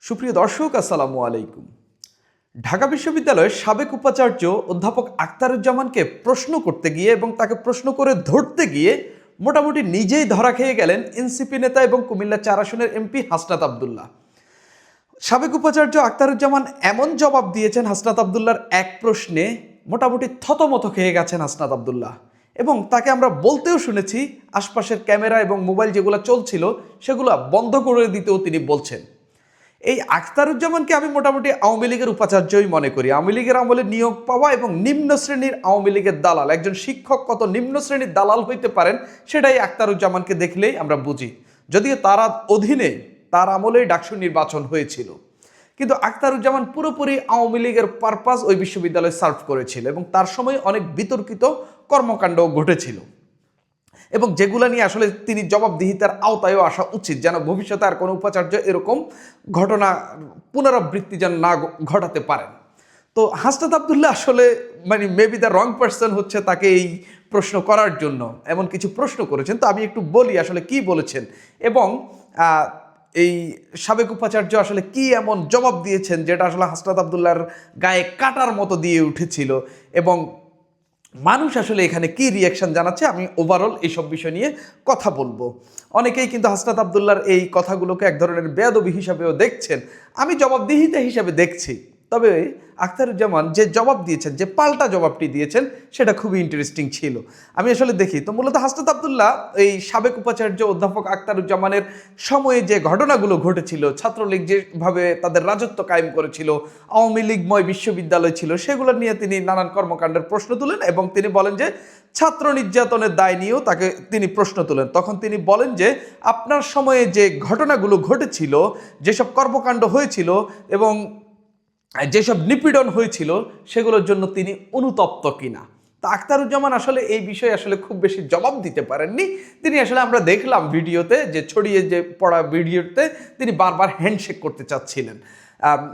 সুপ্রিয় দর্শক, আসসালামু আলাইকুম। ঢাকা বিশ্ববিদ্যালয়ের সাবেক উপাচার্য অধ্যাপক আখতারুজ্জামানকে প্রশ্ন করতে গিয়ে এবং তাকে প্রশ্ন করে ধরতে গিয়ে মোটামুটি নিজেই ধরা খেয়ে গেলেন এনসিপি নেতা এবং কুমিল্লা ৪ আসনের এমপি হাসনাত আবদুল্লাহ। সাবেক উপাচার্য আখতারুজ্জামান এমন জবাব দিয়েছেন হাসনাত আবদুল্লাহর এক প্রশ্নে, মোটামুটি থতমত খেয়ে গেছেন হাসনাত আবদুল্লাহ। এবং তাকে আমরা বলতেও শুনেছি আশপাশের ক্যামেরা এবং মোবাইল যেগুলো চলছিল সেগুলো বন্ধ করে দিতেও তিনি বলছেন। এই আখতারুজ্জামানকে আমি মোটামুটি আওয়ামী লীগের উপাচার্যই মনে করি। আওয়ামী লীগের আমলে নিয়োগ পাওয়া এবং নিম্ন শ্রেণীর আওয়ামী লীগের দালাল। একজন শিক্ষক কত নিম্ন শ্রেণীর দালাল হইতে পারেন সেটাই আখতারুজ্জামানকে দেখলেই আমরা বুঝি। যদিও তার অধীনে তার আমলেই ডাকসু নির্বাচন হয়েছিল, কিন্তু আখতারুজ্জামান পুরোপুরি আওয়ামী লীগের পারপাস ওই বিশ্ববিদ্যালয়ে সার্ভ করেছিল এবং তার সময় অনেক বিতর্কিত কর্মকাণ্ড ঘটেছিল এবং যেগুলো নিয়ে আসলে তিনি জবাবদিহিতার আওতায়ও আসা উচিত, যেন ভবিষ্যতে আর কোনো উপাচার্য এরকম ঘটনা পুনরাবৃত্তি যেন না ঘটাতে পারেন। তো হাসনাত আবদুল্লাহ আসলে মেবি দ্য রং পার্সন হচ্ছে তাকে এই প্রশ্ন করার জন্য এমন কিছু প্রশ্ন করেছেন। তো আমি একটু বলি আসলে কি বলেছেন এবং এই সাবেক উপাচার্য আসলে কি এমন জবাব দিয়েছেন যেটা আসলে হাসনাত আবদুল্লাহর গায়ে কাটার মতো দিয়ে উঠেছিল এবং মানুষ আসলে এখানে কি রিয়াকশন জানাচ্ছে। আমি ওভারঅল এইসব বিষয় নিয়ে কথা বলবো। অনেকেই কিন্তু হাসনাত আবদুল্লাহর এই কথাগুলোকে এক ধরনের বেয়াদবি হিসাবেও দেখছেন, আমি জবাবদিহিতা হিসাবে দেখছি। তবে আখতারুজ্জামান যে জবাব দিয়েছেন, যে পাল্টা জবাবটি দিয়েছেন, সেটা খুবই ইন্টারেস্টিং ছিল। আমি আসলে দেখি তো মূলত হাসনাত আবদুল্লাহ এই সাবেক উপাচার্য অধ্যাপক আখতারুজ্জামানের সময়ে যে ঘটনাগুলো ঘটেছিল, ছাত্রলীগ যেভাবে তাদের রাজত্ব কায়েম করেছিল, আওয়ামী লীগময় বিশ্ববিদ্যালয় ছিল, সেগুলো নিয়ে তিনি নানান কর্মকাণ্ডের প্রশ্ন তুলেন এবং তিনি বলেন যে ছাত্র নির্যাতনের দায় নিয়েও তাকে তিনি প্রশ্ন তোলেন। তখন তিনি বলেন যে আপনার সময়ে যে ঘটনাগুলো ঘটেছিল, যেসব কর্মকাণ্ড হয়েছিল এবং যেসব নিপীড়ন হয়েছিল সেগুলোর জন্য তিনি অনুতপ্ত কিনা। তা আখতারুজ্জামান আসলে এই বিষয়ে আসলে খুব বেশি জবাব দিতে পারেননি। তিনি আসলে আমরা দেখলাম ভিডিওতে যে ছড়িয়ে যে পড়া ভিডিওতে তিনি বারবার হ্যান্ডশেক করতে চাচ্ছিলেন,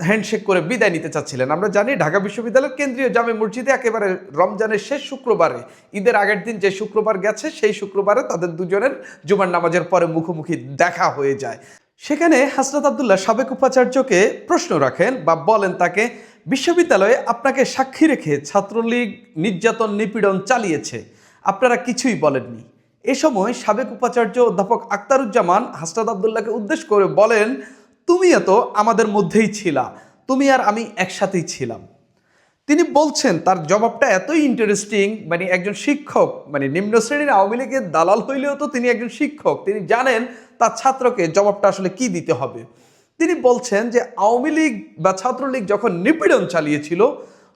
হ্যান্ডশেক করে বিদায় নিতে চাচ্ছিলেন। আমরা জানি ঢাকা বিশ্ববিদ্যালয়ের কেন্দ্রীয় জামে মসজিদে একেবারে রমজানের শেষ শুক্রবারে, ঈদের আগের দিন যে শুক্রবার গেছে সেই শুক্রবারে তাদের দুজনের জুমার নামাজের পরে মুখোমুখি দেখা হয়ে যায়। সেখানে হাসনাত আবদুল্লাহ সাবেক উপাচার্যকে প্রশ্ন রাখেন বা বলেন তাকে, বিশ্ববিদ্যালয়ে আপনাকে সাক্ষী রেখে ছাত্রলীগ নির্যাতন নিপীড়ন চালিয়েছে, আপনারা কিছুই বলেননি। এ সময় সাবেক উপাচার্য অধ্যাপক আখতারুজ্জামান হাসনাত আবদুল্লাহকে উদ্দেশ্য করে বলেন, তুমিও তো আমাদের মধ্যেই ছিলা, তুমি আর আমি একসাথেই ছিলাম। তিনি বলছেন, তার জবাবটা এতই ইন্টারেস্টিং, একজন শিক্ষক, নিম্ন শ্রেণীর আওয়ামী লীগের দালাল হইলেও তো তিনি একজন শিক্ষক, তিনি জানেন তার ছাত্রকে জবাবটা আসলে কি দিতে হবে। তিনি বলছেন যে আওয়ামী লীগ বা ছাত্রলীগ যখন নিপীড়ন চালিয়েছিল,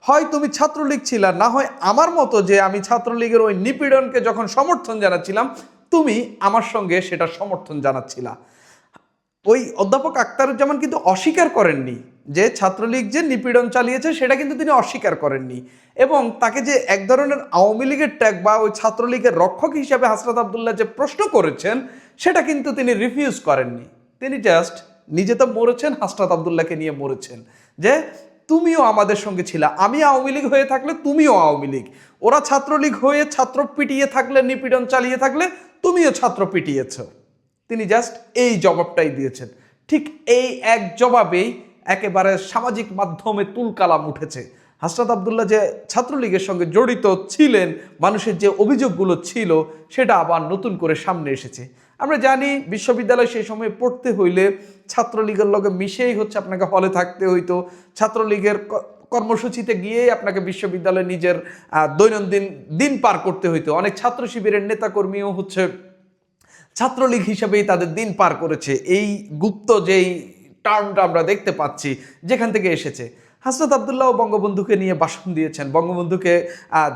হয় তুমি ছাত্রলীগ ছিলা, না হয় আমার মতো যে আমি ছাত্রলীগের ওই নিপীড়নকে যখন সমর্থন জানাচ্ছিলাম তুমি আমার সঙ্গে সেটা সমর্থন জানাচ্ছিলা। ওই অধ্যাপক আখতারুজ্জামান কিন্তু অস্বীকার করেননি যে ছাত্রলীগ যে নিপীড়ন চালিয়েছে, সেটা কিন্তু তিনি অস্বীকার করেননি এবং তাকে যে এক ধরনের আওয়ামী লীগের ট্যাগ বা ওই ছাত্রলীগের রক্ষক হিসাবে হাসনাত আবদুল্লাহ যে প্রশ্ন করেছেন সেটা কিন্তু তিনি রিফিউজ করেননি। তিনি জাস্ট নিজে তো মরেছেন, হাসনাত আবদুল্লাহকে নিয়ে মরেছেন যে তুমিও আমাদের সঙ্গে ছিলা, আমি আওয়ামী লীগ হয়ে থাকলে তুমিও আওয়ামী লীগ, ওরা ছাত্রলীগ হয়ে ছাত্র পিটিয়ে থাকলে, নিপীড়ন চালিয়ে থাকলে তুমিও ছাত্র পিটিয়েছ। তিনি জাস্ট এই জবাবটাই দিয়েছেন। ঠিক এই এক জবাবেই একেবারে সামাজিক মাধ্যমে তুলকালাম উঠেছে। হাসনাত আবদুল্লাহ যে ছাত্রলীগের সঙ্গে জড়িত ছিলেন, মানুষের যে অভিযোগগুলো ছিল সেটা আবার নতুন করে সামনে এসেছে। আমরা জানি বিশ্ববিদ্যালয়ে সেই সময় পড়তে হইলে ছাত্রলীগের লগে মিশেই হচ্ছে আপনাকে হলে থাকতে হইতো, ছাত্রলীগের কর্মসূচিতে গিয়েই আপনাকে বিশ্ববিদ্যালয়ে নিজের দৈনন্দিন দিন পার করতে হইতো। অনেক ছাত্র শিবিরের নেতাকর্মীও হচ্ছে ছাত্রলীগ হিসেবেই তাদের দিন পার করেছে। এই গুপ্ত যেই টার্মটা আমরা দেখতে পাচ্ছি যেখান থেকে এসেছে। হাসনাত আবদুল্লাহ বঙ্গবন্ধুকে নিয়ে ভাষণ দিয়েছেন, বঙ্গবন্ধুকে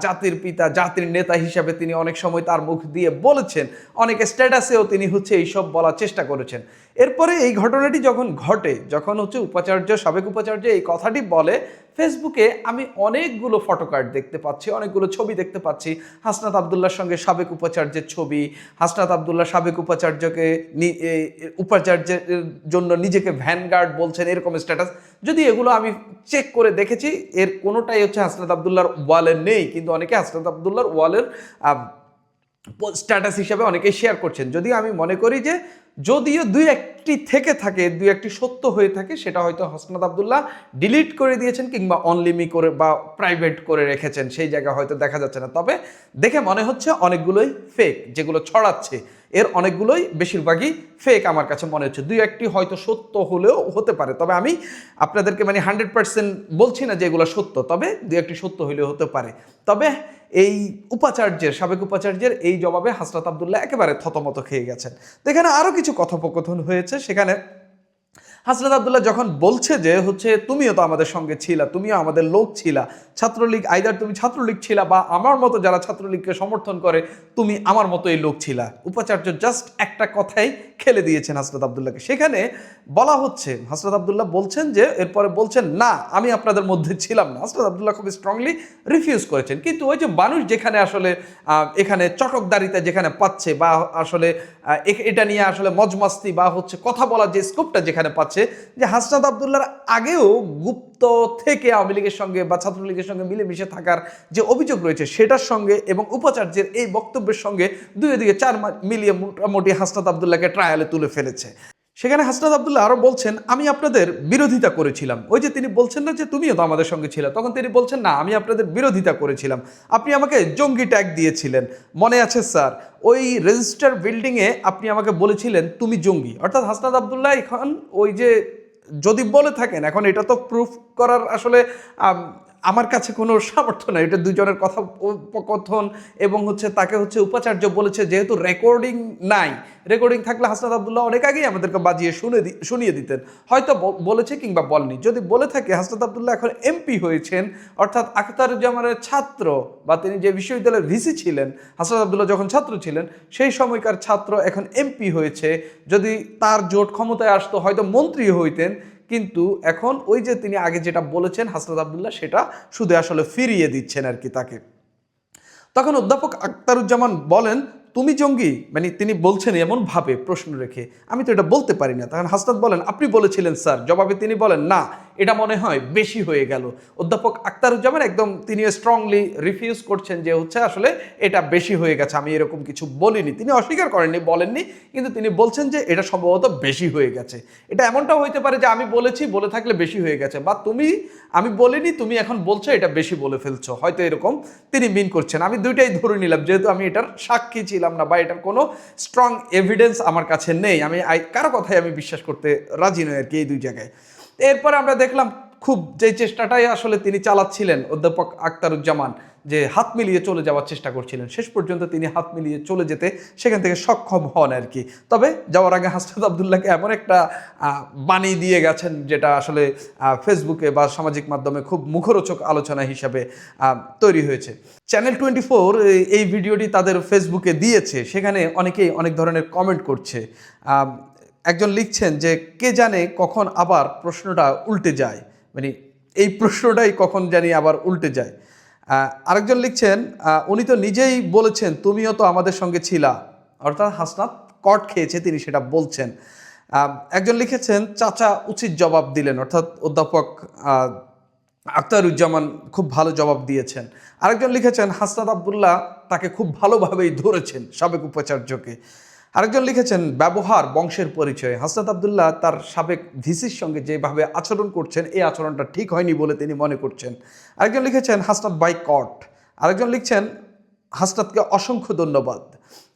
জাতির পিতা, জাতির নেতা হিসাবে তিনি অনেক সময় তার মুখ দিয়ে বলেছেন, অনেক স্ট্যাটাসেও তিনি হচ্ছে এইসব বলার চেষ্টা করেছেন। এরপরে এই ঘটনাটি যখন ঘটে, যখন হচ্ছে উপাচার্য, সাবেক উপাচার্য এই কথাটি বলে, ফেসবুকে আমি অনেকগুলো ফটোকার্ড দেখতে পাচ্ছি, অনেকগুলো ছবি দেখতে পাচ্ছি হাসনাত আবদুল্লাহর সঙ্গে সাবেক উপাচার্যের ছবি, হাসনাত আবদুল্লাহ সাবেক উপাচার্যকে উপাচার্যের জন্য নিজেকে ভ্যানগার্ড বলছেন, এরকম স্ট্যাটাস। যদি এগুলো আমি চেক করে দেখেছি, এর কোনোটাই হচ্ছে হাসনাত আবদুল্লাহর ওয়ালে নেই, কিন্তু অনেকে হাসনাত আবদুল্লাহর ওয়ালের স্ট্যাটাস হিসাবে অনেকেই শেয়ার করছেন। যদিও আমি মনে করি যে যদিও দুই একটি থেকে থাকে, দুই একটি সত্য হয়ে থাকে, সেটা হয়তো হাসনাত আব্দুল্লাহ ডিলিট করে দিয়েছেন কিংবা অনলিমি করে বা প্রাইভেট করে রেখেছেন, সেই জায়গা হয়তো দেখা যাচ্ছে না। তবে দেখে মনে হচ্ছে অনেকগুলোই ফেক, যেগুলো ছড়াচ্ছে এর অনেকগুলোই বেশিরভাগই ফেক আমার কাছে মনে হচ্ছে। দুই একটি হয়তো সত্য হলেও হতে পারে, তবে আমি আপনাদেরকে মানে 100% বলছি না যে এগুলো সত্য, তবে দুই একটি সত্য হলেও হতে পারে। তবে এই উপাচার্যের, সাবেক উপাচার্যের এই জবাবে হাসনাত আব্দুল্লাহ একেবারে থতমত খেয়ে গেছেন। তো এখানে আরও কিছু কথোপকথন হয়েছে। সেখানে হাসনাত আব্দুল্লাহ যখন বলছে যে হচ্ছে তুমিও তো আমাদের সঙ্গে ছিলা, তুমিও আমাদের লোক ছিলা, ছাত্রলীগ আইদার তুমি ছাত্রলীগ ছিলা বা আমার মতো যারা ছাত্রলীগকে সমর্থন করে তুমি আমার মতো এই লোক ছিলা। উপাচার্য জাস্ট একটা কথাই খেলে দিয়েছেন হাসনাত আব্দুল্লাহকে। সেখানে বলা হচ্ছে, হাসনাত আব্দুল্লাহ বলছেন যে এরপরে বলছেন না আমি আপনাদের মধ্যে ছিলাম না। হাসনাত আব্দুল্লাহ খুব স্ট্রংলি রিফিউজ করেছেন। কিন্তু ওই যে মানুষ যেখানে আসলে এখানে চটকদারিতে যেখানে পাচ্ছে বা আসলে এটা নিয়ে আসলে মজমাস্তি বা হচ্ছে কথা বলার যে স্কোপটা যেখানে পাচ্ছে, যে হাসনাত আব্দুল্লাহর আগেও গুপ্ত থেকে আওয়ামী লীগের সঙ্গে বা ছাত্রলীগের সঙ্গে মিলেমিশে থাকার যে অভিযোগ রয়েছে সেটার সঙ্গে এবং উপাচার্যের এই বক্তব্যের সঙ্গে দুই দিকে চার মিলিয়ে মোটামুটি হাসনাত আব্দুল্লাহকে ট্রায়ালে তুলে ফেলেছে। সেখানে হাসনাত আব্দুল্লাহ আরো বলছেন আমি আপনাদের বিরোধিতা করেছিলাম। ওই যে তিনি বলছেন না যে তুমিও তো আমাদের সঙ্গে ছিল, তখন তিনি বলছেন না আমি আপনাদের বিরোধিতা করেছিলাম, আপনি আমাকে জঙ্গি ট্যাগ দিয়েছিলেন, মনে আছে স্যার? ওই রেজিস্টার বিল্ডিংয়ে আপনি আমাকে বলেছিলেন তুমি জঙ্গি। অর্থাৎ হাসনাত আব্দুল্লাহ এখন ওই যে যদি বলে থাকেন, এখন এটা তো প্রুফ করার আসলে আমার কাছে কোনো সামর্থ্য নাই, এটা দুজনের কথোপকথন এবং হচ্ছে তাকে হচ্ছে উপাচার্য বলেছে, যেহেতু রেকর্ডিং নাই, রেকর্ডিং থাকলে হাসনাত আব্দুল্লাহ অনেক আগেই আমাদেরকে বাজিয়ে শুনিয়ে দিতেন, হয়তো বলেছে কিংবা বলেনি। যদি বলে থাকে হাসনাত আব্দুল্লাহ এখন এমপি হয়েছেন, অর্থাৎ আখতারুজ্জামানের ছাত্র বা তিনি যে বিশ্ববিদ্যালয়ের ভিসি ছিলেন, হাসনাত আব্দুল্লাহ যখন ছাত্র ছিলেন সেই সময়কার ছাত্র এখন এমপি হয়েছে, যদি তার জোট ক্ষমতায় আসতো হয়তো মন্ত্রী হইতেন। কিন্তু এখন ওই যে তিনি আগে যেটা বলেছেন হাসনাত আব্দুল্লাহ সেটা শুধু আসলে ফিরিয়ে দিচ্ছেন আর কি তাকে। তখন অধ্যাপক আখতারুজ্জামান বলেন তুমি জঙ্গি, মানে তিনি বলছেন এমন ভাবে প্রশ্ন রেখে, আমি তো এটা বলতে পারি না। তখন হাসনাত বলেন আপনি বলেছিলেন স্যার। জবাবে তিনি বলেন না এটা মনে হয় বেশি হয়ে গেল। অধ্যাপক আখতারুজ্জামান একদম তিনি স্ট্রংলি রিফিউজ করছেন যে হচ্ছে আসলে এটা বেশি হয়ে গেছে, আমি এরকম কিছু বলিনি। তিনি অস্বীকার করেননি, বলেননি, কিন্তু তিনি বলছেন যে এটা সম্ভবত বেশি হয়ে গেছে। এটা এমনটাও হইতে পারে যে আমি বলেছি, বলে থাকলে বেশি হয়ে গেছে, বা তুমি আমি বলিনি তুমি এখন বলছো এটা বেশি বলে ফেলছো, হয়তো এরকম তিনি মিন করছেন। আমি দুইটাই ধরে নিলাম, যেহেতু আমি এটার সাক্ষী ছিলাম না বা এটার কোনো স্ট্রং এভিডেন্স আমার কাছে নেই, আমি কারো কথাই আমি বিশ্বাস করতে রাজি নই আর কি এই দুই জায়গায়। এরপর আমরা দেখলাম খুব যে চেষ্টাটাই আসলে তিনি চালাচ্ছিলেন অধ্যাপক আখতারুজ্জামান, যে হাত মিলিয়ে চলে যাওয়ার চেষ্টা করছিলেন, শেষ পর্যন্ত তিনি হাত মিলিয়ে চলে যেতে সেখান থেকে সক্ষম হন আর কি। তবে যাওয়ার আগে হাসনাত আব্দুল্লাহকে এমন একটা বাণী দিয়ে গেছেন যেটা আসলে ফেসবুকে বা সামাজিক মাধ্যমে খুব মুখরোচক আলোচনা হিসাবে তৈরি হয়েছে। চ্যানেল 24 এই ভিডিওটি তাদের ফেসবুকে দিয়েছে, সেখানে অনেকেই অনেক ধরনের কমেন্ট করছে। একজন লিখছেন যে কে জানে কখন আবার প্রশ্নটা উল্টে যায়, মানে এই প্রশ্নটাই কখন জানি আবার উল্টে যায়। আরেকজন লিখছেন উনি তো নিজেই বলেছেন তুমিও তো আমাদের সঙ্গে ছিলা, অর্থাৎ হাসনাত কট খেয়েছে তিনি সেটা বলছেন। একজন লিখেছেন চাচা উচিত জবাব দিলেন, অর্থাৎ অধ্যাপক আখতারুজ্জামান খুব ভালো জবাব দিয়েছেন। আরেকজন লিখেছেন হাসনাত আব্দুল্লাহ তাকে খুব ভালোভাবেই ধরেছেন সাবেক উপাচার্যকে। আরেকজন লিখেছেন ব্যবহার বংশের পরিচয়, হাসনাত আব্দুল্লাহ তার সাবেক ভিসির সঙ্গে যেভাবে আচরণ করছেন এই আচরণটা ঠিক হয়নি বলে তিনি মনে করছেন। আরেকজন লিখেছেন হাসনাত বাই কট। আরেকজন লিখছেন হাসনাতকে অসংখ্য ধন্যবাদ।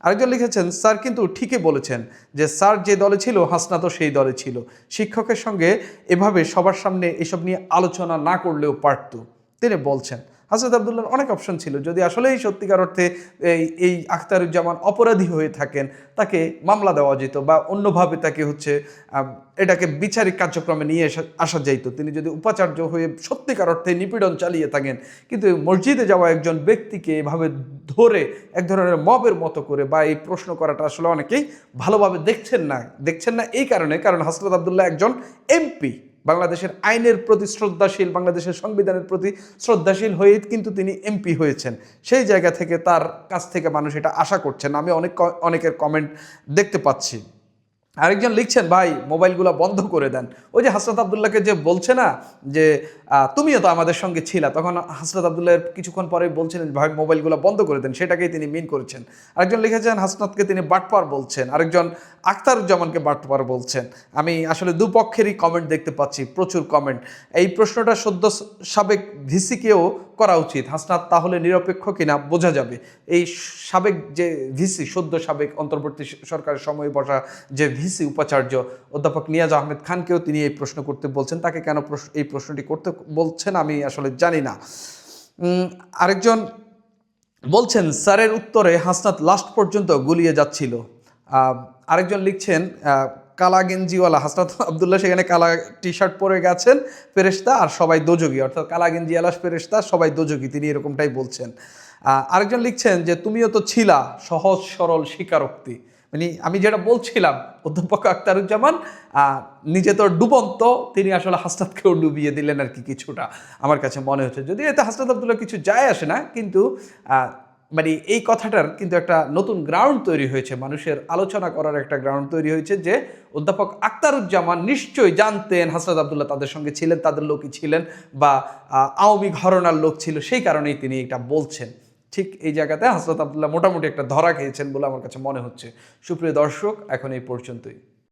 আরেকজন লিখেছেন স্যার কিন্তু ঠিকই বলেছেন যে স্যার যে দলে ছিল হাসনাতও সেই দলে ছিল, শিক্ষকের সঙ্গে এভাবে সবার সামনে এসব নিয়ে আলোচনা না করলেও পারত, তিনি বলছেন। হাসনাত আব্দুল্লাহর অনেক অপশন ছিল, যদি আসলেই সত্যিকার অর্থে এই আখতারুজ্জামান অপরাধী হয়ে থাকেন তাকে মামলা দেওয়া যেত বা অন্যভাবে তাকে হচ্ছে এটাকে বিচারিক কার্যক্রমে নিয়ে আসা যাইত। তিনি যদি উপাচার্য হয়ে সত্যিকার অর্থে নিপীড়ন চালিয়ে থাকেন, কিন্তু মসজিদে যাওয়া একজন ব্যক্তিকে এভাবে ধরে এক ধরনের মবের মতো করে বা এই প্রশ্ন করাটা আসলে অনেকেই ভালোভাবে দেখছেন না এই কারণ হাসনাত আব্দুল্লাহ একজন এমপি, বাংলাদেশের আইনের প্রতি শ্রদ্ধাশীল, বাংলাদেশের সংবিধানের প্রতি শ্রদ্ধাশীল হয়ে কিন্তু তিনি এমপি হয়েছেন। সেই জায়গা থেকে তার কাছ থেকে মানুষ এটা আশা করছেন, আমি অনেকের কমেন্ট দেখতে পাচ্ছি। আরেকজন লিখছেন, ভাই মোবাইলগুলো বন্ধ করে দেন। ওই যে হাসরত আবদুল্লাহকে যে বলছে না যে তুমিও তো আমাদের সঙ্গে ছিলা, তখন হাসরত আবদুল্লাহ কিছুক্ষণ পরে বলছিলেন ভাই মোবাইলগুলো বন্ধ করে দেন, সেটাকেই তিনি মিন করেছেন। আরেকজন লিখেছেন হাসনাতকে তিনি বাটপার বলছেন, আরেকজন আখতারুজ্জামানকে বাটপার বলছেন। আমি আসলে দুপক্ষেরই কমেন্ট দেখতে পাচ্ছি, প্রচুর কমেন্ট। এই প্রশ্নটা সদ্য সাবেক ভিসিকেও করা উচিত, হাসনাত তাহলে নিরপেক্ষ কিনা বোঝা যাবে। এই সাবেক যে ভিসি, সদ্য সাবেক অন্তর্বর্তী সরকারের সময় বসা যে ভিসি উপাচার্য অধ্যাপক নিয়াজ আহমেদ খানকেও তিনি এই প্রশ্ন করতে বলছেন। তাকে কেন এই প্রশ্নটি করতে বলছেন আমি আসলে জানি না। আরেকজন বলছেন স্যারের উত্তরে হাসনাত লাস্ট পর্যন্ত গুলিয়ে যাচ্ছিল। আরেকজন লিখছেন কালা গেঞ্জিওয়ালা হাসনাত আবদুল্লাহ সেখানে কালা টি শার্ট পরে গেছেন ফেরেশতা, আর সবাই দোজগী, অর্থাৎ কালা গেঞ্জিওয়ালা ফেরেশতা, সবাই দোজগী, তিনি এরকমটাই বলছেন। আরেকজন লিখছেন যে তুমিও তো ছিলা, সহজ সরল স্বীকারোক্তি। মানে আমি যেটা বলছিলাম, অধ্যাপক আখতারুজ্জামান নিজে তো ডুবন্ত, তিনি আসলে হাসনাতকেও ডুবিয়ে দিলেন আর কি, কিছুটা আমার কাছে মনে হচ্ছে। যদি এতে হাসনাত আবদুল্লাহ কিছু যায় আসে না, কিন্তু মানে এই কথাটার কিন্তু একটা নতুন গ্রাউন্ড তৈরি হয়েছে, মানুষের আলোচনা করার একটা গ্রাউন্ড তৈরি হয়েছে যে অধ্যাপক আখতারুজ্জামান নিশ্চয়ই জানতেন হাসনাত আবদুল্লাহ তাদের সঙ্গে ছিলেন, তাদের লোকই ছিলেন, বা আওয়ামী ঘরানার লোক ছিল, সেই কারণেই তিনি এটা বলছেন। ঠিক এই জায়গাতে হাসনাত আবদুল্লাহ মোটামুটি একটা ধরা খেয়েছেন বলে আমার কাছে মনে হচ্ছে। সুপ্রিয় দর্শক, এখন এই পর্যন্তই।